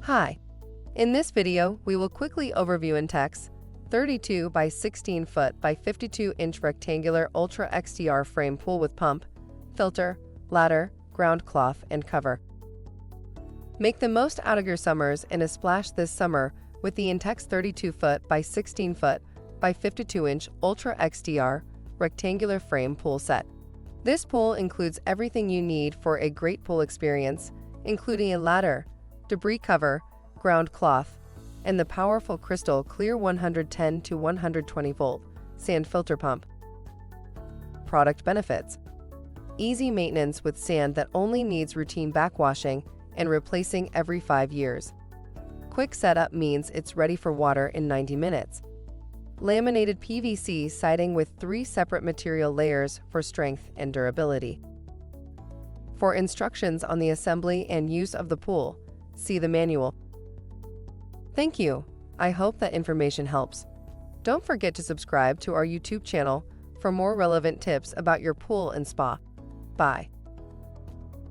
Hi. In this video, we will quickly overview Intex 32 by 16 foot by 52 inch rectangular Ultra XTR frame pool with pump, filter, ladder, ground cloth, and cover. Make the most out of your summers and a splash this summer with the Intex 32 foot by 16 foot by 52 inch Ultra XTR rectangular frame pool set. This pool includes everything you need for a great pool experience, including a ladder, debris cover, ground cloth, and the powerful Krystal Clear 110 to 120 volt sand filter pump. Product benefits: easy maintenance with sand that only needs routine backwashing and replacing every 5 years. Quick setup means it's ready for water in 90 minutes. Laminated PVC siding with 3 separate material layers for strength and durability. For instructions on the assembly and use of the pool, see the manual. Thank you. I hope that information helps. Don't forget to subscribe to our YouTube channel for more relevant tips about your pool and spa. Bye.